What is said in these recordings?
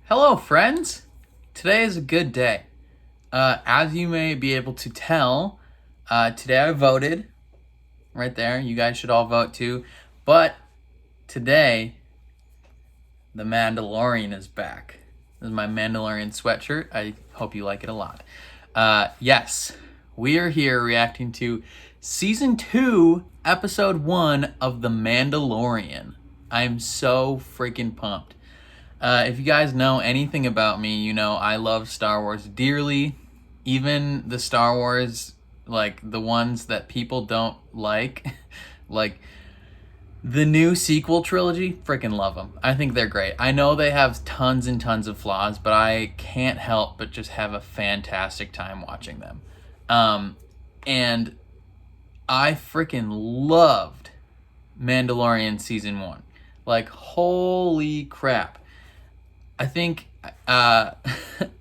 Hello, friends. Today is a good day. As you may be able to tell, today I voted. Right there. You guys should all vote too. But today, the Mandalorian is back. This is my Mandalorian sweatshirt. I hope you like it a lot. Yes, we are here reacting to Season 2, Episode 1 of The Mandalorian. I'm so freaking pumped. If you guys know anything about me, you know I love Star Wars dearly. Even the Star Wars, like the ones that people don't like, like the new sequel trilogy, freaking love them. I think they're great. I know they have tons and tons of flaws, but I can't help but just have a fantastic time watching them. And I freaking loved Mandalorian Season 1. Like, holy crap. I think I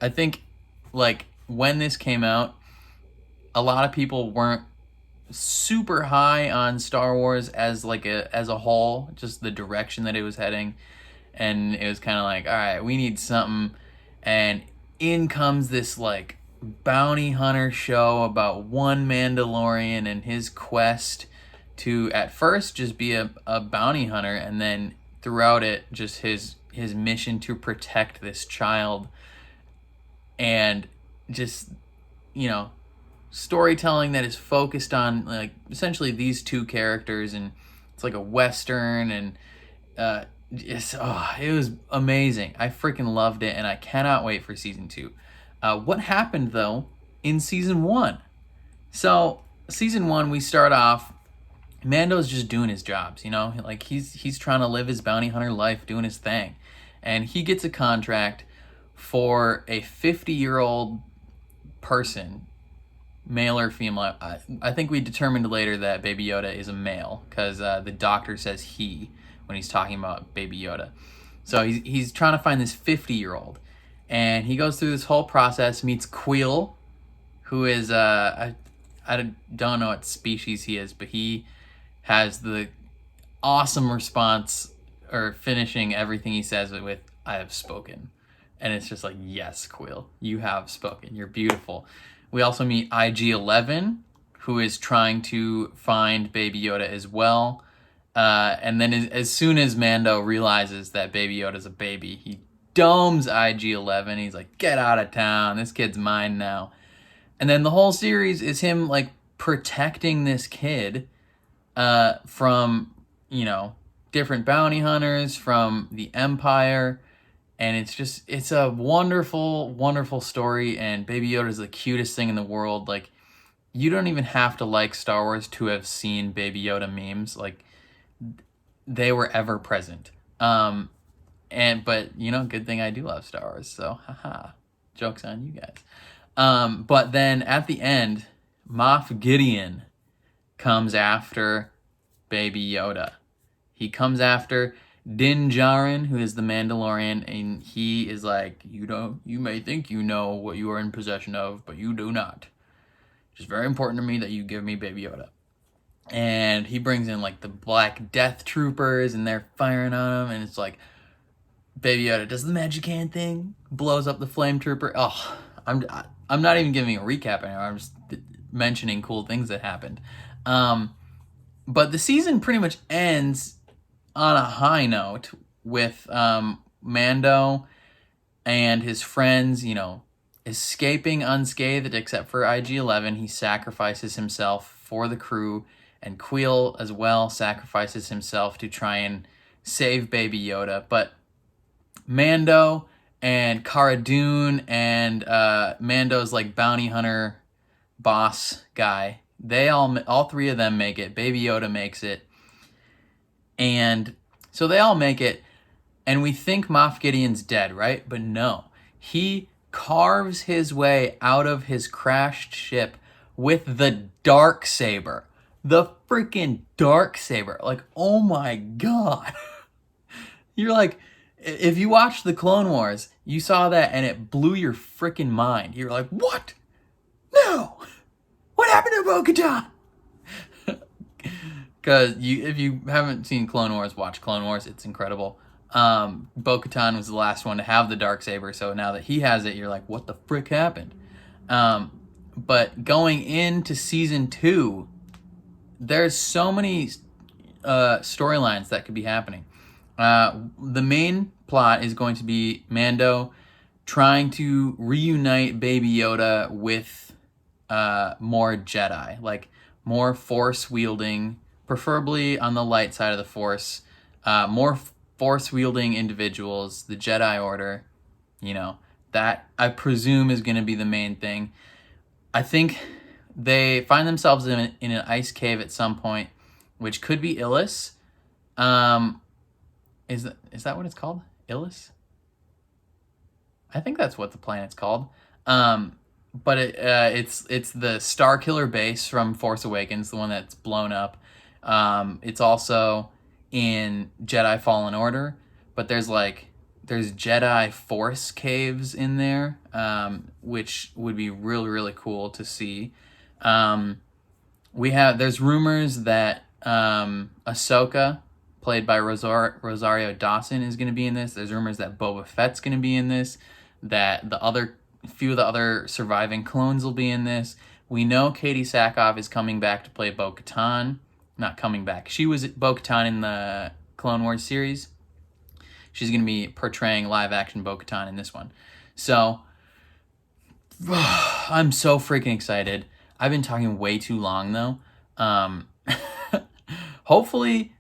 think like when this came out, a lot of people weren't super high on Star Wars as a whole, just the direction that it was heading, and it was kind of like, all right, we need something, and in comes this like bounty hunter show about one Mandalorian and his quest to at first just be a bounty hunter, and then throughout it just his mission to protect this child, and just, you know, storytelling that is focused on like essentially these two characters, and it's like a western, and it was amazing. I freaking loved it, and I cannot wait for Season 2. What happened though in Season 1? So Season 1, we start off, Mando's just doing his jobs, you know, like he's trying to live his bounty hunter life, doing his thing, and he gets a contract for a 50-year-old person, male or female. I think we determined later that Baby Yoda is a male because the doctor says he when he's talking about Baby Yoda. So he's trying to find this 50-year-old, and he goes through this whole process, meets Queel, who is I don't know what species he is, but he has the awesome response, or finishing everything he says with, "I have spoken." And it's just like, yes, Queel, you have spoken. You're beautiful. We also meet IG-11, who is trying to find Baby Yoda as well. And then as soon as Mando realizes that Baby Yoda's a baby, he domes IG-11. He's like, get out of town. This kid's mine now. And then the whole series is him like protecting this kid from, you know, different bounty hunters, from the Empire. And it's a wonderful, wonderful story. And Baby Yoda is the cutest thing in the world. Like, you don't even have to like Star Wars to have seen Baby Yoda memes. Like, they were ever present. But you know, good thing I do love Star Wars. So, haha, joke's on you guys. But then at the end, Moff Gideon comes after Baby Yoda. He comes after Din Djarin, who is the Mandalorian, and he is like, you may think you know what you are in possession of, but you do not. It's very important to me that you give me Baby Yoda. And he brings in like the Black Death Troopers, and they're firing on him, and it's like, Baby Yoda does the magic hand thing, blows up the Flame Trooper. Oh, I'm not even giving a recap anymore. I'm just mentioning cool things that happened. But the season pretty much ends on a high note with Mando and his friends, you know, escaping unscathed except for IG-11. He sacrifices himself for the crew, and Queel as well sacrifices himself to try and save Baby Yoda. But Mando and Cara Dune and Mando's like bounty hunter boss guy, they all three of them make it. Baby Yoda makes it. And so they all make it, and we think Moff Gideon's dead, right? But no, he carves his way out of his crashed ship with the Darksaber. The freaking Darksaber. Like, oh my God. You're like, if you watched the Clone Wars, you saw that and it blew your freaking mind. You're like, what? No! What happened to Bo-Katan? Because if you haven't seen Clone Wars, watch Clone Wars. It's incredible. Bo-Katan was the last one to have the Darksaber, so now that he has it, you're like, what the frick happened? But going into season 2, there's so many storylines that could be happening. The main plot is going to be Mando trying to reunite Baby Yoda with more Jedi, like more Force wielding, preferably on the light side of the Force, more Force wielding individuals, the Jedi Order, that I presume is going to be the main thing. I think they find themselves in an ice cave at some point, which could be Illis. Is that what it's called? Illis? I think that's what the planet's called. But it's the Star Killer base from Force Awakens, the one that's blown up. It's also in Jedi Fallen Order, but there's Jedi Force caves in there, which would be really, really cool to see. There's rumors that Ahsoka, played by Rosario Dawson, is going to be in this. There's rumors that Boba Fett's going to be in this, that few of the other surviving clones will be in this. We know Katie Sackhoff is coming back to play Bo-Katan. Not coming back. She was Bo-Katan in the Clone Wars series. She's going to be portraying live-action Bo-Katan in this one. So, I'm so freaking excited. I've been talking way too long, though. Hopefully,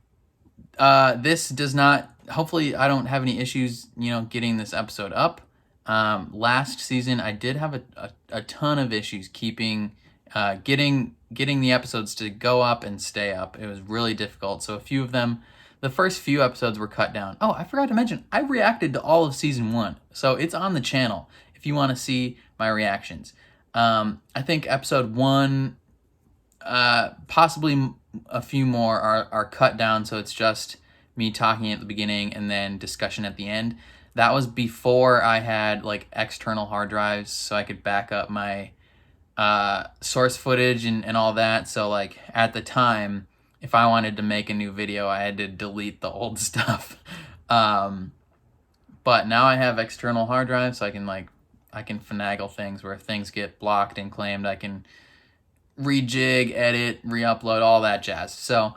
hopefully I don't have any issues, getting this episode up. Last season, I did have a ton of issues getting the episodes to go up and stay up. It was really difficult. So a few of them, the first few episodes were cut down. Oh, I forgot to mention, I reacted to all of season 1. So it's on the channel if you want to see my reactions. I think episode 1, possibly a few more are cut down. So it's just me talking at the beginning and then discussion at the end. That was before I had external hard drives so I could back up my source footage and all that. So at the time, if I wanted to make a new video, I had to delete the old stuff. But now I have external hard drives, so I can finagle things where if things get blocked and claimed, I can rejig, edit, re-upload, all that jazz. So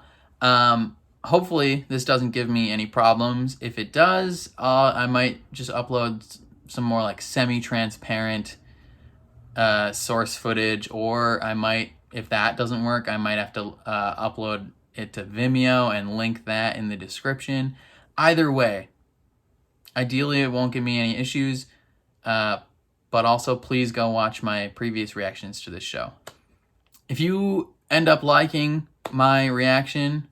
hopefully this doesn't give me any problems. If it does, I might just upload some more semi-transparent source footage, or I might, if that doesn't work, I might have to upload it to Vimeo and link that in the description. Either way, ideally it won't give me any issues, but also please go watch my previous reactions to this show. If you end up liking my reaction,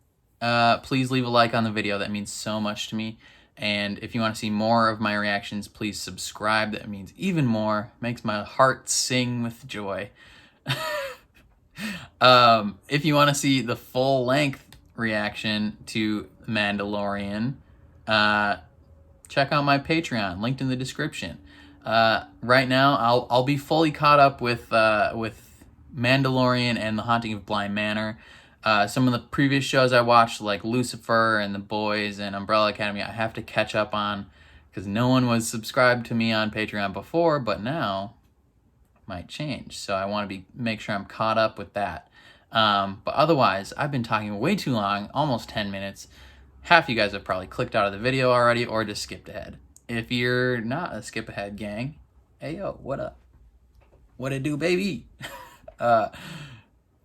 please leave a like on the video. That means so much to me. And if you want to see more of my reactions, please subscribe. That means even more. Makes my heart sing with joy. If you want to see the full-length reaction to Mandalorian, check out my Patreon, linked in the description. Right now, I'll be fully caught up with Mandalorian and The Haunting of Bly Manor. Some of the previous shows I watched, like Lucifer and The Boys and Umbrella Academy, I have to catch up on because no one was subscribed to me on Patreon before, but now might change. So I want to make sure I'm caught up with that. But otherwise, I've been talking way too long, almost 10 minutes. Half you guys have probably clicked out of the video already or just skipped ahead. If you're not a skip ahead gang, hey yo, what up? What it do, baby?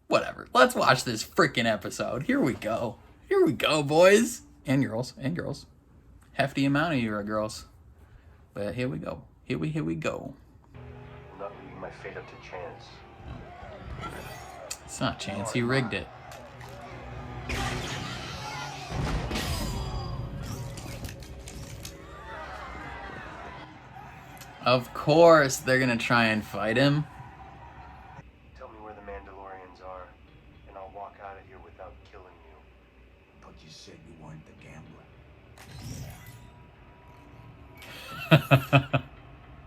Whatever. Let's watch this freaking episode. Here we go. Here we go, boys. And girls. And girls. Hefty amount of you are girls. But here we go. Here we go. I'm not leaving my fate up to chance. It's not chance. He rigged it. Of course they're gonna try and fight him. Tell me where the Mandalorians are, and I'll walk out of here without killing you. But you said you weren't the gambler.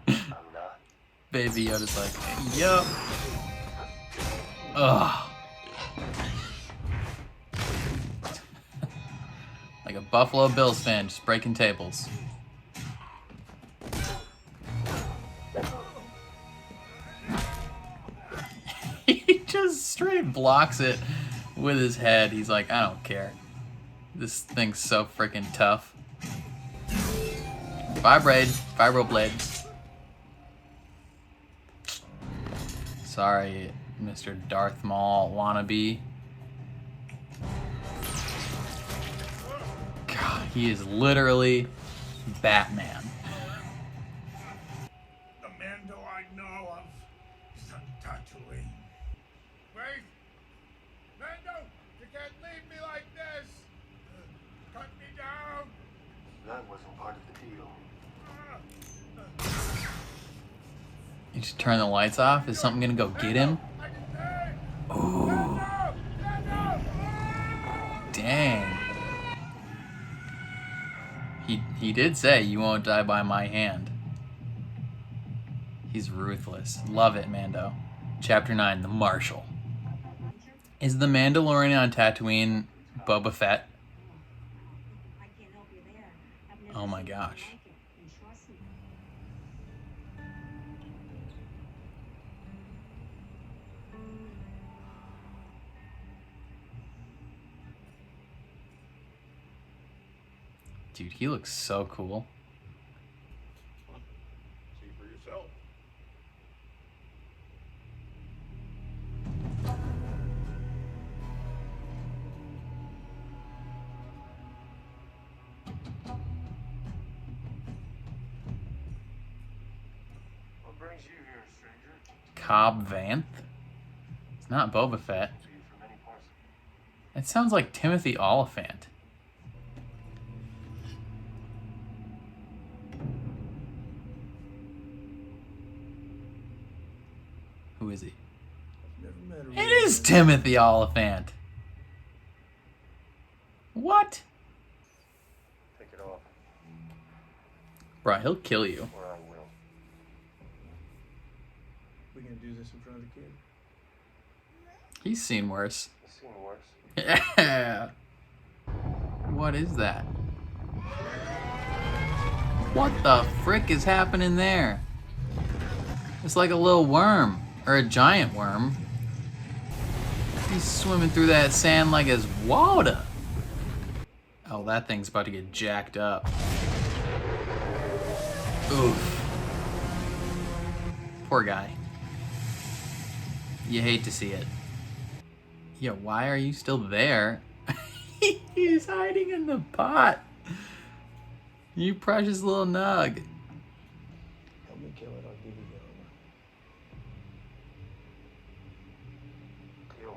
I'm not. Baby Yoda's like, yup. Ugh. Like a Buffalo Bills fan, just breaking tables. He just straight blocks it with his head. He's like, I don't care. This thing's so freaking tough. Vibroblade. Sorry, Mr. Darth Maul wannabe. God, he is literally Batman. The Mando I know of is on Tatooine. Wait! Mando! You can't leave me like this! Cut me down! That wasn't part of the deal. You just turn the lights off? Is something gonna go get him? Ooh. Dang. He did say, you won't die by my hand. He's ruthless. Love it, Mando. Chapter 9, The Marshal. Is the Mandalorian on Tatooine Boba Fett? Oh my gosh. Dude, he looks so cool. See for yourself. What brings you here, stranger? Cobb Vanth? It's not Boba Fett. To you from many parts of It sounds like Timothy Oliphant. Who is he? Never met a It is Timothy Oliphant. What? Take it off, Bro, he'll kill you. or I will. We gonna do this in front of the kid? He's seen worse. I've seen worse. Yeah. What is that? What the frick is happening there? It's like a little worm. Or a giant worm. He's swimming through that sand like it's water. Oh, that thing's about to get jacked up. Oof. Poor guy. You hate to see it. Yeah, why are you still there? He's hiding in the pot. You precious little nug. Help me kill it, I'll give you the armor. Deal.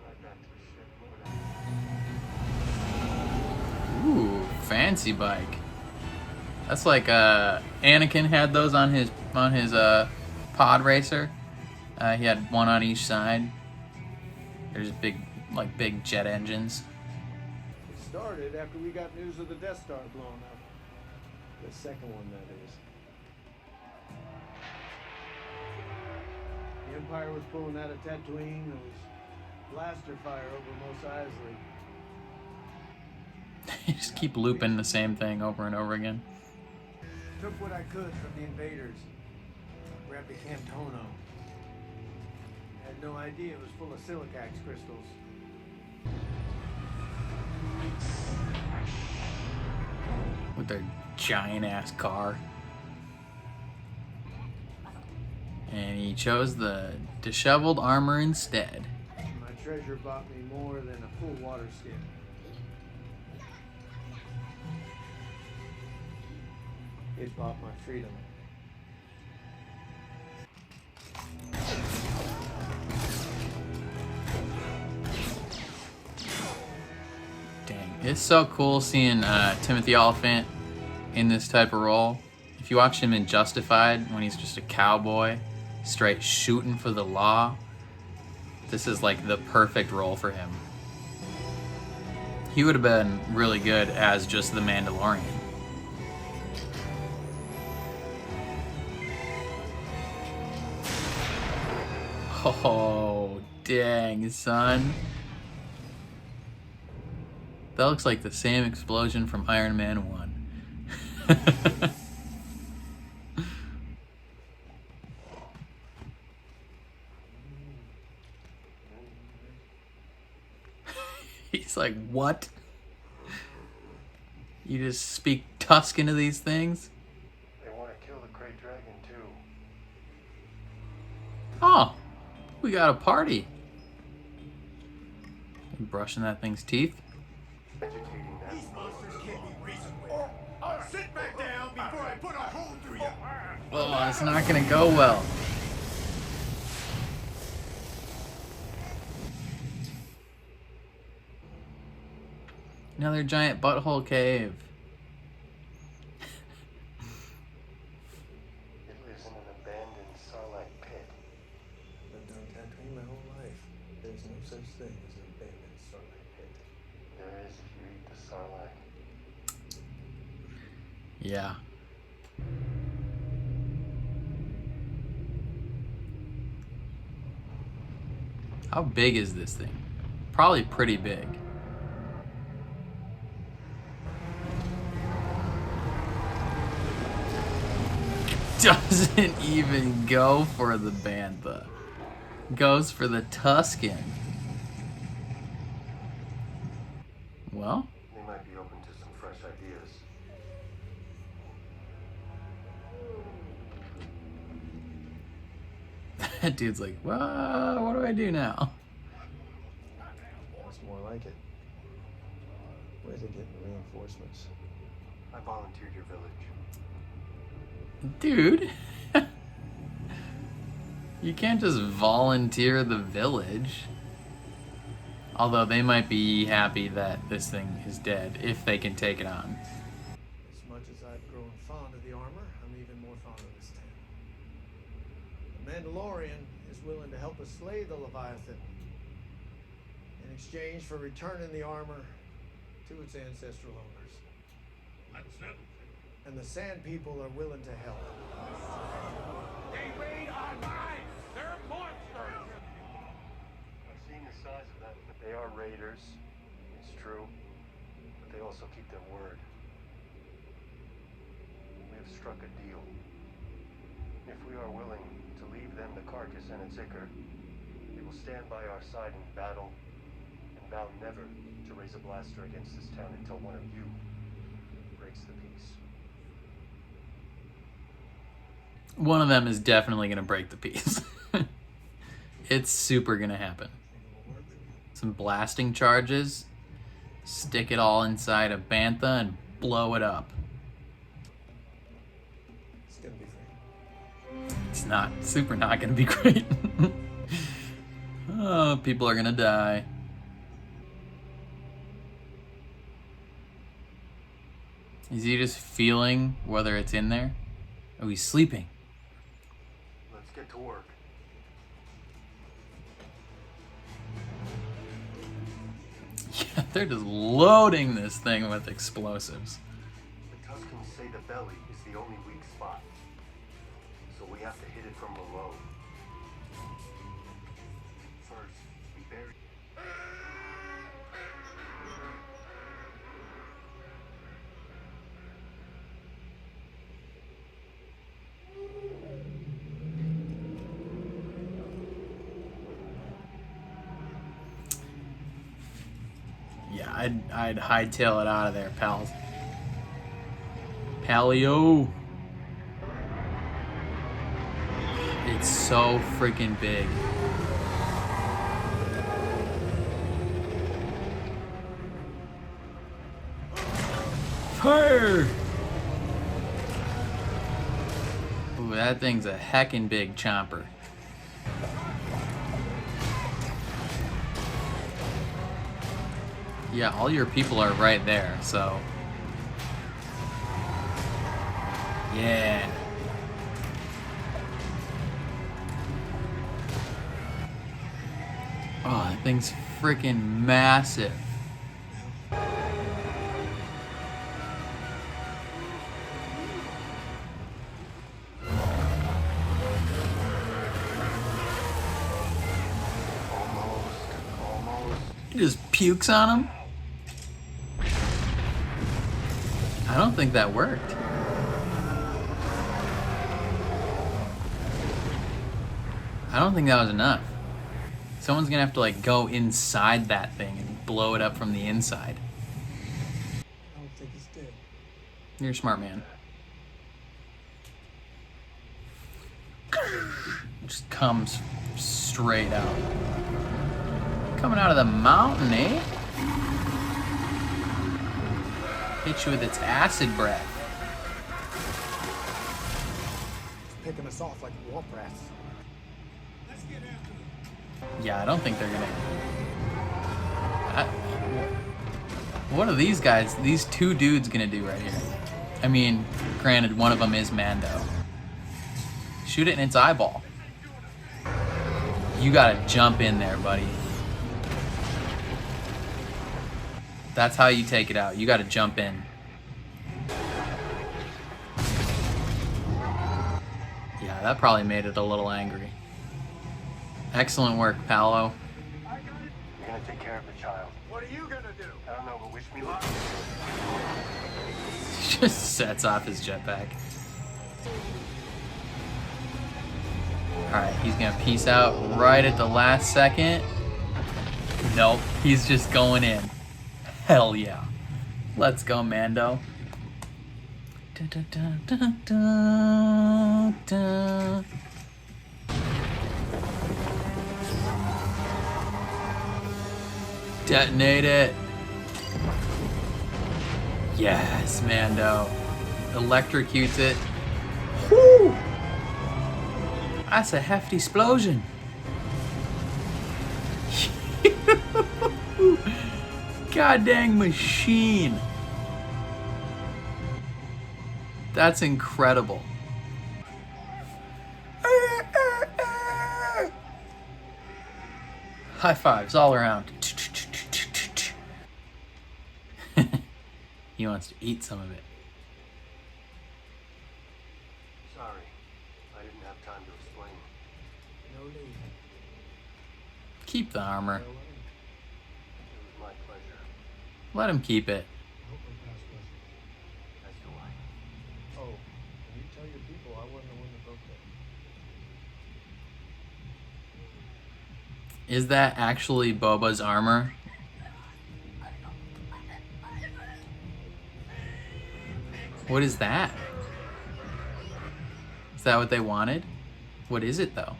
Right back to the ship. Ooh, fancy bike. That's like Anakin had those on his pod racer. He had one on each side. There's big jet engines. It started after we got news of the Death Star blown up. The second one, that is. The Empire was pulling out of Tatooine. There was blaster fire over Mos Eisley. You just keep looping the same thing over and over again. Took what I could from the invaders. Grabbed the Cantono. Had no idea it was full of silicax crystals. With their giant ass car. And he chose the disheveled armor instead. My treasure bought me more than a full water skin. It bought my freedom. Dang, it's so cool seeing Timothy Oliphant in this type of role. If you watch him in Justified, when he's just a cowboy, straight shooting for the law, this is like the perfect role for him. He would have been really good as just the Mandalorian. Oh, dang, son. That looks like the same explosion from Iron Man 1. He's like, what? You just speak Tuscan to these things? They want to kill the Great Dragon too. Oh, we got a party. You brushing that thing's teeth? Educating that. These monsters can't be reasoned with. Sit back down before I put a hole through you. Oh, it's not gonna go well. Another giant butthole cave. It lives in an abandoned sarlacc pit. Lived on Tatooine my whole life. There's no such thing as an abandoned starlight pit. There is if you eat the sarlacc. Yeah. How big is this thing? Probably pretty big. Doesn't even go for the bantha. Goes for the Tuscan. Well, They might be open to some fresh ideas. that dude's like, well, what do I do now? That's more like it. Where's it getting reinforcements? I volunteered your village. Dude. You can't just volunteer the village. Although they might be happy that this thing is dead, if they can take it on. As much as I've grown fond of the armor, I'm even more fond of this town. The Mandalorian is willing to help us slay the Leviathan in exchange for returning the armor to its ancestral owners. Let's settle. And the Sand People are willing to help. They raid our lives. They're monsters. I've seen the size of that. They are raiders, it's true, but they also keep their word. We have struck a deal. If we are willing to leave them the carcass and its ichor, they will stand by our side in battle and vow never to raise a blaster against this town until one of you breaks the peace. One of them is definitely going to break the peace. It's super going to happen. Some blasting charges, stick it all inside a bantha and blow it up. It's gonna be great. It's not gonna be great. Oh, people are gonna die. Is he just feeling whether it's in there? Oh, he's sleeping. Let's get to work. Yeah, they're just loading this thing with explosives. The Tuscans say the belly is the only weak spot, so we have to hit it from below. First, we bury. Yeah, I'd hightail it out of there, pals. Paleo. It's so freaking big. Fire! Ooh, that thing's a heckin' big chomper. Yeah, all your people are right there, so. Yeah. Oh, that thing's freaking massive. Almost. He just pukes on him. I don't think that worked. I don't think that was enough. Someone's gonna have to like go inside that thing and blow it up from the inside. I don't think he's dead. You're a smart man. Just comes straight out. Coming out of the mountain, eh? Hit you with its acid breath. It's picking us off like wolf rats. Let's get after them. Yeah, I don't think they're gonna. What are these guys, these two dudes, gonna do right here? I mean, granted, one of them is Mando. Shoot it in its eyeball. You gotta jump in there, buddy. That's how you take it out. You gotta jump in. Yeah, that probably made it a little angry. Excellent work, Paolo. You're gonna take care of the child. What are you gonna do? I don't know, but wish me luck. Just sets off his jetpack. Alright, he's gonna peace out right at the last second. Nope, he's just going in. Hell yeah. Let's go, Mando. Dun, dun, dun, dun, dun, dun. Detonate it. Yes, Mando. Electrocutes it. Whoo! That's a hefty explosion. God dang machine. That's incredible. High fives all around. He wants to eat some of it. Sorry, I didn't have time to explain. No need. Keep the armor. It was my pleasure. Let him keep it. I hope my past wasn't. As do I. Oh, and you tell your people I wasn't the one that broke that. Is that actually Boba's armor? What is that? Is that what they wanted? What is it though?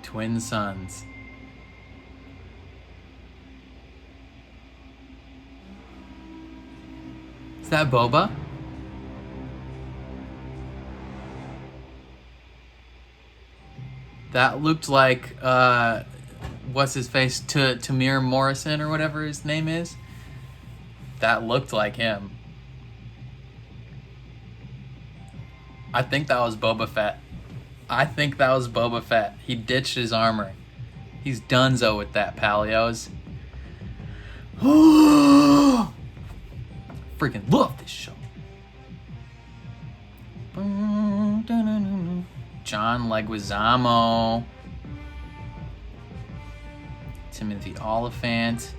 Twin sons. Is that Boba? That looked like what's his face, Tamir Morrison or whatever his name is. That looked like him. I think that was Boba Fett. I think that was Boba Fett. He ditched his armor. He's donezo with that, Palios. Freaking love this show. John Leguizamo. Timothy Oliphant.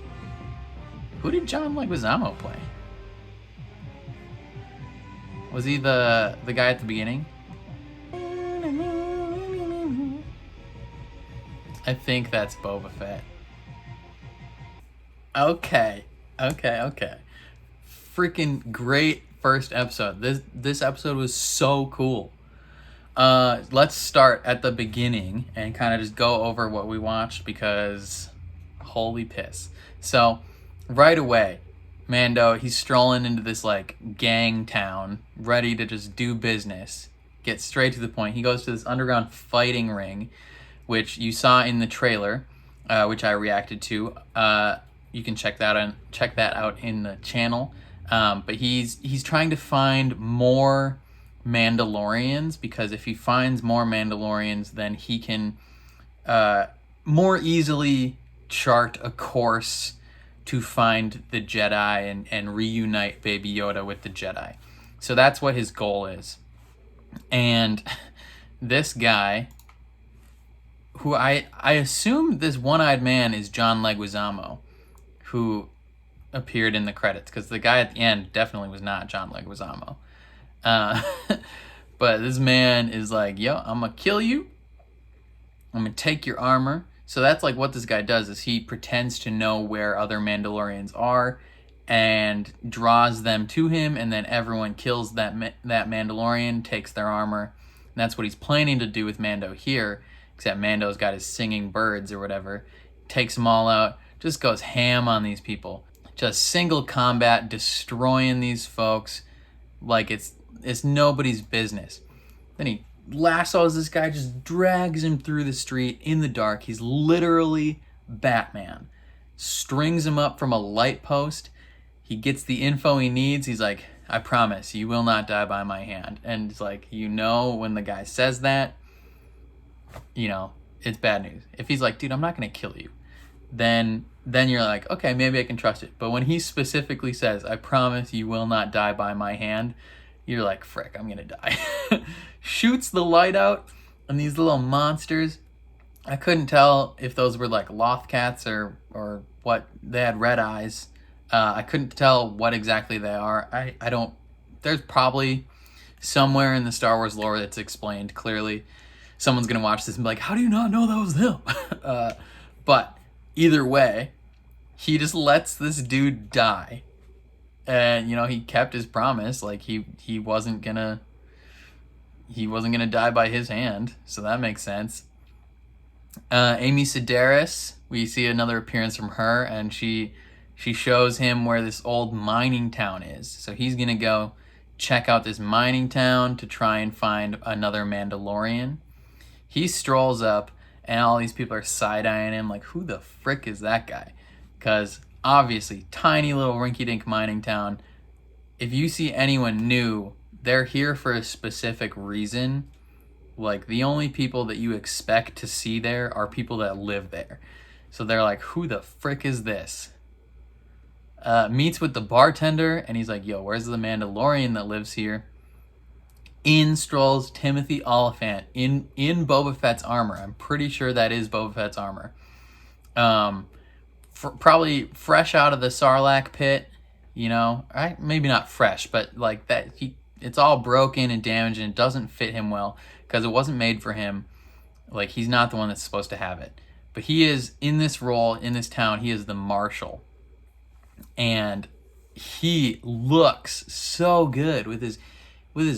Who did John Leguizamo play? Was he the guy at the beginning? I think that's Boba Fett. Okay. Freaking great first episode. This episode was so cool. Let's start at the beginning and kind of just go over what we watched because holy piss. So right away, Mando, he's strolling into this like gang town, ready to just do business, get straight to the point. He goes to this underground fighting ring, which you saw in the trailer, which I reacted to. You can check that out in the channel. But he's trying to find more Mandalorians, because if he finds more Mandalorians, then he can more easily chart a course to find the Jedi and reunite Baby Yoda with the Jedi. So that's what his goal is. And this guy, who I assume this one-eyed man is John Leguizamo, who appeared in the credits, because the guy at the end definitely was not John Leguizamo. But this man is like, yo, I'm gonna kill you. I'm gonna take your armor. So that's like what this guy does, is he pretends to know where other Mandalorians are and draws them to him, and then everyone kills that Mandalorian, takes their armor. And that's what he's planning to do with Mando here, except Mando's got his singing birds or whatever. Takes them all out, just goes ham on these people. Just single combat, destroying these folks like it's nobody's business. Then he lassos this guy, just drags him through the street in the dark. He's literally Batman. Strings him up from a light post. He gets the info he needs. He's like, I promise you will not die by my hand. And it's like, when the guy says that, it's bad news. If he's like, dude, I'm not going to kill you, then you're like, okay, maybe I can trust it. But when he specifically says, I promise you will not die by my hand, you're like, frick, I'm going to die. Shoots the light out, and these little monsters, I couldn't tell if those were like loth cats or what. They had red eyes. I couldn't tell what exactly they are. I don't, there's probably somewhere in the Star Wars lore that's explained clearly. Someone's going to watch this and be like, how do you not know that was them? But either way, he just lets this dude die. And, he kept his promise. Like, he wasn't gonna die by his hand. So that makes sense. Amy Sedaris, we see another appearance from her, and she shows him where this old mining town is. So he's gonna go check out this mining town to try and find another Mandalorian. He strolls up, and all these people are side-eyeing him like, who the frick is that guy? Because obviously, tiny little rinky-dink mining town. If you see anyone new, they're here for a specific reason. Like, the only people that you expect to see there are people that live there. So they're like, who the frick is this? Meets with the bartender, and he's like, yo, where's the Mandalorian that lives here? In strolls Timothy Oliphant in Boba Fett's armor. I'm pretty sure that is Boba Fett's armor. Probably fresh out of the Sarlacc pit, maybe not fresh, but like that. It's all broken and damaged, and it doesn't fit him well because it wasn't made for him. Like, he's not the one that's supposed to have it. But he is in this role in this town. He is the Marshal, and he looks so good with his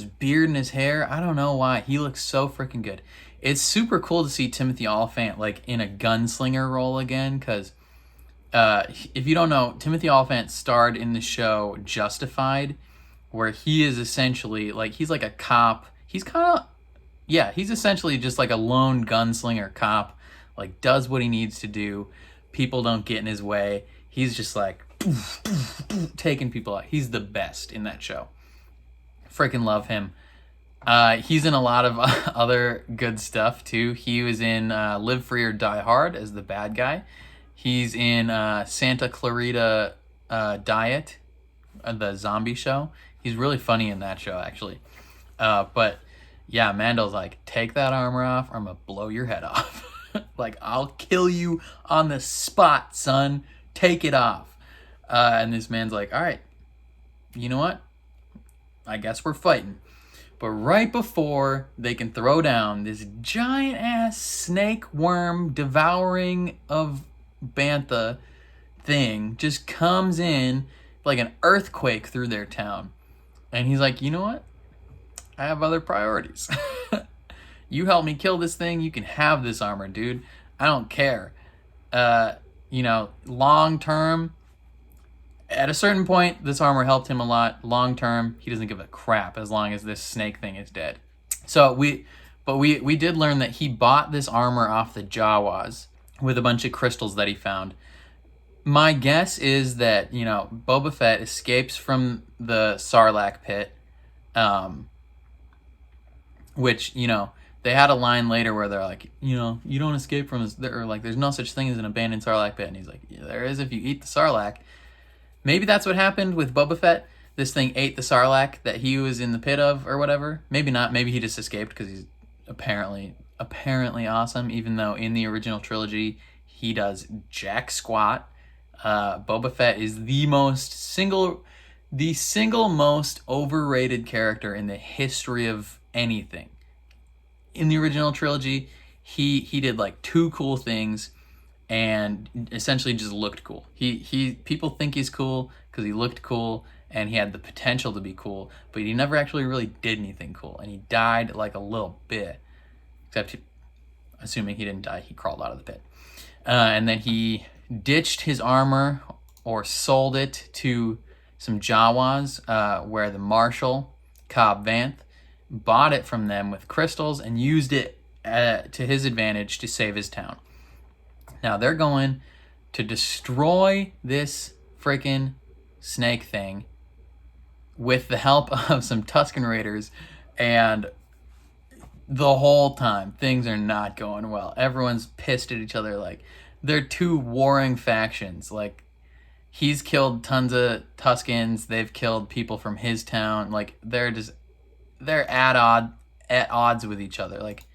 beard and his hair. I don't know why. He looks so freaking good. It's super cool to see Timothy Oliphant like in a gunslinger role again, because if you don't know, Timothy Oliphant starred in the show Justified, where he is essentially like, he's like a cop. He's essentially just like a lone gunslinger cop, like does what he needs to do. People don't get in his way. He's just like taking people out. He's the best in that show. Freaking love him. He's in a lot of other good stuff too. He was in Live Free or Die Hard as the bad guy. He's in Santa Clarita Diet, the zombie show. He's really funny in that show, actually. But yeah, Mando's like, take that armor off or I'm gonna blow your head off. Like, I'll kill you on the spot, son. Take it off. And this man's like, all right, you know what? I guess we're fighting. But right before they can throw down, this giant ass snake worm devouring of bantha thing just comes in like an earthquake through their town. And he's like, you know what? I have other priorities. You help me kill this thing, you can have this armor, dude. I don't care. Long term, at a certain point, this armor helped him a lot. Long term, he doesn't give a crap as long as this snake thing is dead. So we did learn that he bought this armor off the Jawas with a bunch of crystals that he found. My guess is that, Boba Fett escapes from the Sarlacc pit, which, they had a line later where they're like, you don't escape from this, or like, there's no such thing as an abandoned Sarlacc pit. And he's like, yeah, there is if you eat the Sarlacc. Maybe that's what happened with Boba Fett. This thing ate the Sarlacc that he was in the pit of or whatever. Maybe not. Maybe he just escaped because he's apparently apparently awesome, even though in the original trilogy he does jack squat. Boba Fett is the single most overrated character in the history of anything. In the original trilogy, he did like 2 cool things and essentially just looked cool. He people think he's cool because he looked cool and he had the potential to be cool, but he never actually really did anything cool, and he died like a little bit. Except, assuming he didn't die, he crawled out of the pit. And then he ditched his armor or sold it to some Jawas, where the Marshal, Cobb Vanth, bought it from them with crystals and used it to his advantage to save his town. Now they're going to destroy this freaking snake thing with the help of some Tusken Raiders, and the whole time things are not going well. Everyone's pissed at each other. Like, they're 2 warring factions. Like, he's killed tons of Tuskens, they've killed people from his town. Like, they're at odds with each other, like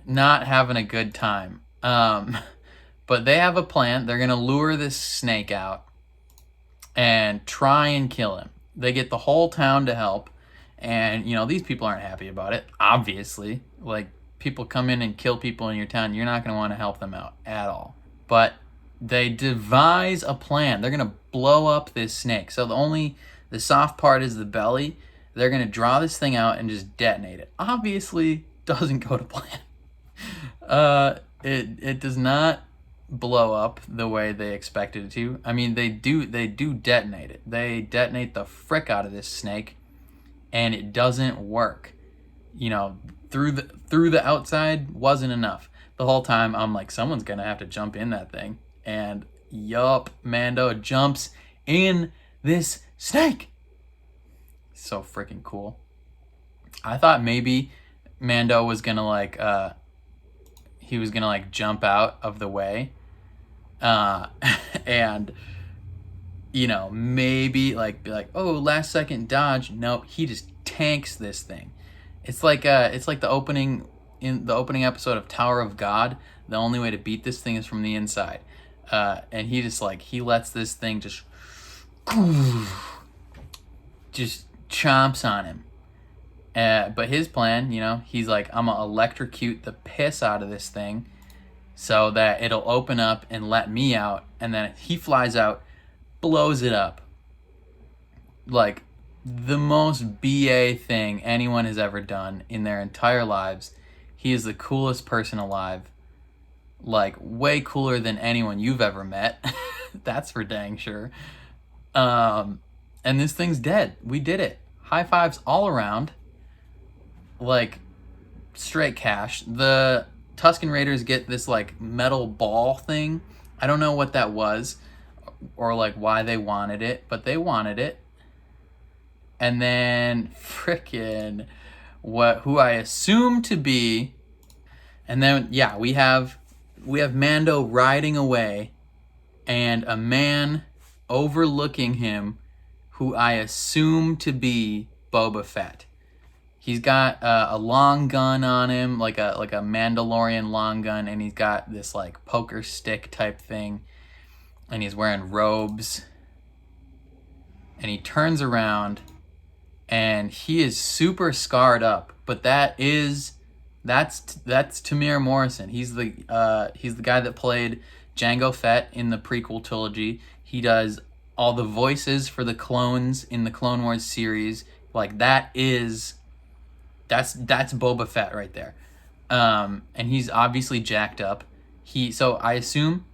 not having a good time. But they have a plan. They're gonna lure this snake out and try and kill him. They get the whole town to help, and these people aren't happy about it, obviously. Like, people come in and kill people in your town, you're not gonna want to help them out at all. But they devise a plan. They're gonna blow up this snake. So the soft part is the belly. They're gonna draw this thing out and just detonate it. Obviously doesn't go to plan. It does not blow up the way they expected it to. I mean, they do detonate it. They detonate the frick out of this snake, and it doesn't work. Through the outside wasn't enough. The whole time I'm like, someone's gonna have to jump in that thing. And yup, Mando jumps in this snake. So freaking cool. I thought maybe Mando was gonna jump out of the way, and maybe be like, oh, last second dodge. Nope, he just tanks this thing. It's like the opening episode of Tower of God. The only way to beat this thing is from the inside, and he just he lets this thing just chomps on him. But his plan, he's like, I'm gonna electrocute the piss out of this thing so that it'll open up and let me out, and then he flies out, blows it up. Like, the most BA thing anyone has ever done in their entire lives. He is the coolest person alive. Like, way cooler than anyone you've ever met. That's for dang sure. And this thing's dead. We did it. High fives all around. Like, straight cash. The Tusken Raiders get this metal ball thing. I don't know what that was or why they wanted it, but they wanted it. And then frickin' who I assume to be, and then we have Mando riding away, and a man overlooking him who I assume to be Boba Fett. He's got a long gun on him, like a Mandalorian long gun, and he's got this poker stick type thing, and he's wearing robes. And he turns around, and he is super scarred up. But that's Tamir Morrison. He's the guy that played Jango Fett in the prequel trilogy. He does all the voices for the clones in the Clone Wars series. That's Boba Fett right there. And he's obviously jacked up. So I assume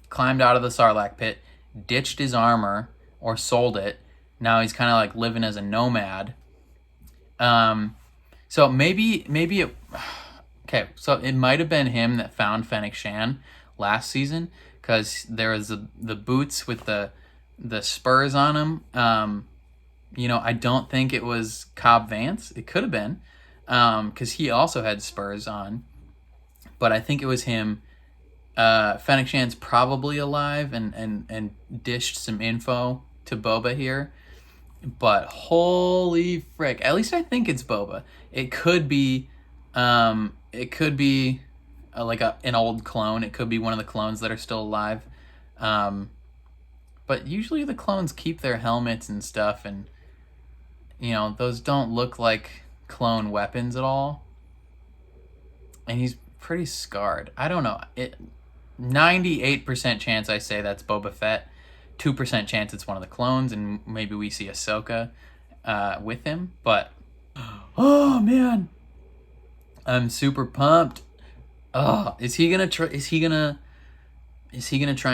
climbed out of the Sarlacc pit, ditched his armor or sold it. Now he's kind of living as a nomad. So maybe it, okay, so it might have been him that found Fennec Shan last season, because there was the boots with the spurs on them. I don't think it was Cobb Vanth. It could have been, because he also had spurs on. But I think it was him. Fennec Shan's probably alive and dished some info to Boba here. But holy frick. At least I think it's Boba. It could be it could be like an old clone. It could be one of the clones that are still alive. But usually the clones keep their helmets and stuff, and those don't look like clone weapons at all. And he's pretty scarred. I don't know. 98% chance I say that's Boba Fett. 2% chance it's one of the clones, and maybe we see Ahsoka with him. But oh man, I'm super pumped. Oh, is he gonna try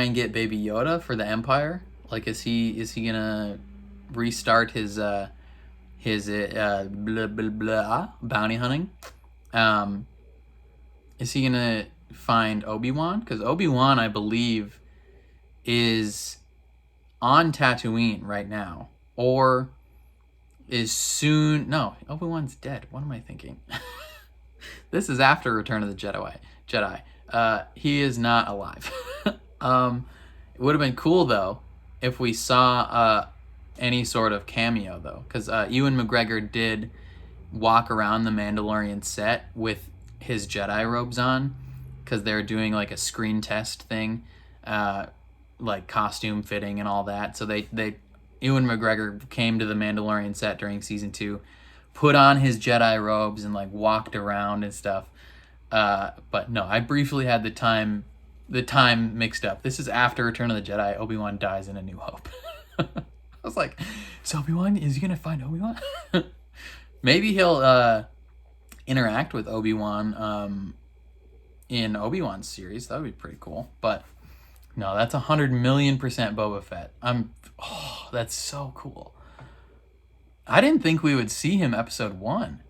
and get Baby Yoda for the Empire? Like, is he gonna restart his blah blah blah bounty hunting? Is he gonna find Obi-Wan? Because Obi-Wan, I believe, is on Tatooine right now, or is soon. No, Obi-Wan's dead. What am I thinking? This is after Return of the Jedi. He is not alive. It would have been cool though if we saw any sort of cameo though, because Ewan McGregor did walk around the Mandalorian set with his Jedi robes on, because they're doing like a screen test thing, like costume fitting and all that. So Ewan McGregor came to the Mandalorian set during season 2, put on his Jedi robes and like walked around and stuff. But no, I briefly had the time mixed up. This is after Return of the Jedi. Obi-Wan dies in A New Hope. I was like, so Obi-Wan, is he gonna find Obi-Wan? Maybe he'll interact with Obi-Wan in Obi-Wan's series. That would be pretty cool. But no, that's 100,000,000% Boba Fett. That's so cool. I didn't think we would see him episode 1.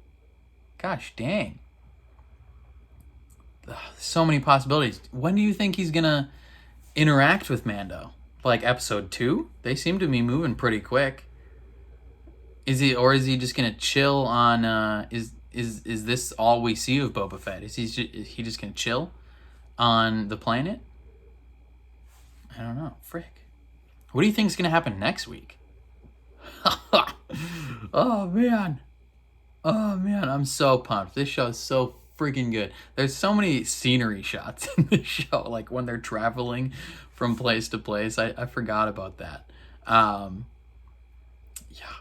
Gosh dang. So many possibilities. When do you think he's gonna interact with Mando? Like episode 2? They seem to be moving pretty quick. Is he just gonna chill on? Is this all we see of Boba Fett? Is he just gonna chill on the planet? I don't know. Frick. What do you think is gonna happen next week? Oh man, I'm so pumped. This show is so freaking good. There's so many scenery shots in this show, like when they're traveling from place to place. I forgot about that. Yeah,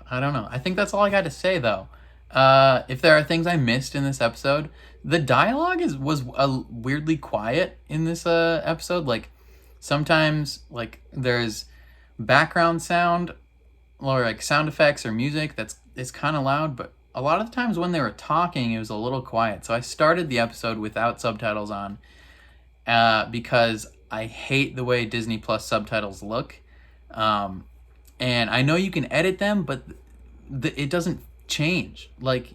I don't know. I think that's all I got to say though. If there are things I missed in this episode, the dialogue was weirdly quiet in this episode. Like sometimes like there's background sound or like sound effects or music it's kind of loud, but a lot of the times when they were talking, it was a little quiet. So I started the episode without subtitles on because I hate the way Disney Plus subtitles look. And I know you can edit them, but it doesn't change. Like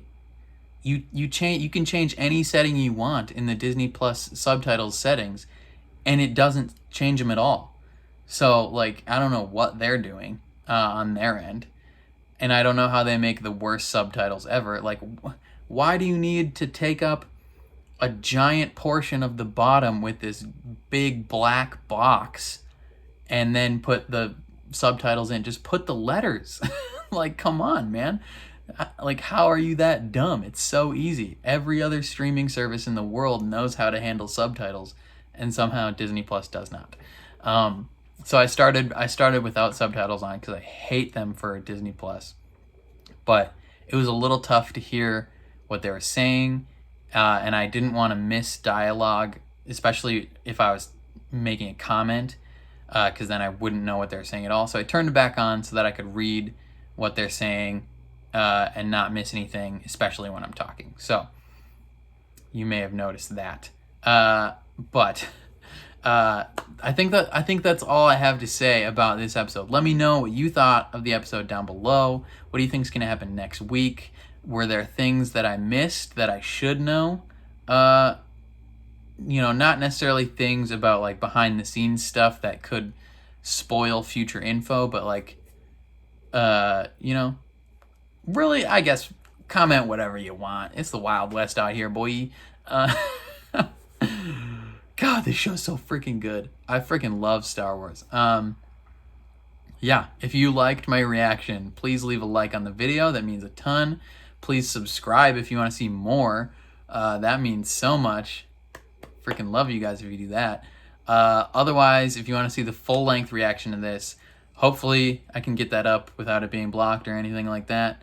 you can change any setting you want in the Disney Plus subtitles settings, and it doesn't change them at all. So like I don't know what they're doing on their end. And I don't know how they make the worst subtitles ever. Like, why do you need to take up a giant portion of the bottom with this big black box and then put the subtitles in? Just put the letters. Like, come on, man. Like, how are you that dumb? It's so easy. Every other streaming service in the world knows how to handle subtitles, and somehow Disney Plus does not. So I started without subtitles on because I hate them for Disney Plus. But it was a little tough to hear what they were saying, and I didn't want to miss dialogue, especially if I was making a comment, because then I wouldn't know what they were saying at all. So I turned it back on so that I could read what they're saying and not miss anything, especially when I'm talking. So you may have noticed that. But I think that's all I have to say about this episode. Let me know what you thought of the episode down below. What do you think is going to happen next week? Were there things that I missed that I should know? Not necessarily things about like behind the scenes stuff that could spoil future info, but like, really, I guess, comment whatever you want. It's the Wild West out here, boy. God, this show's so freaking good. I freaking love Star Wars. Yeah, if you liked my reaction, please leave a like on the video. That means a ton. Please subscribe if you want to see more That means so much. Freaking love you guys if you do that. Otherwise, if you want to see the full length reaction to this, hopefully I can get that up without it being blocked or anything like that.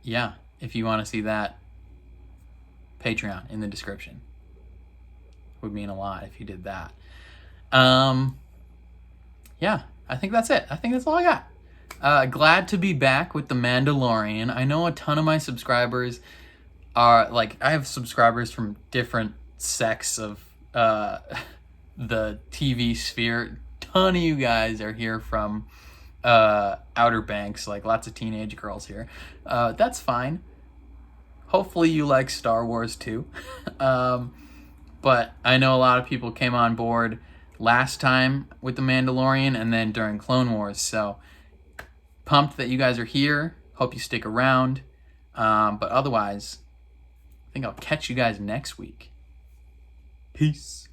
Yeah, if you want to see that, Patreon in the description. Would mean a lot if you did that. Yeah, I think that's it. I think that's all I got. Glad to be back with The Mandalorian. I know a ton of my subscribers are, like, I have subscribers from different sects of the TV sphere. Ton of you guys are here from Outer Banks, like lots of teenage girls here. That's fine. Hopefully you like Star Wars too. But I know a lot of people came on board last time with The Mandalorian and then during Clone Wars. So pumped that you guys are here. Hope you stick around. But otherwise, I think I'll catch you guys next week. Peace.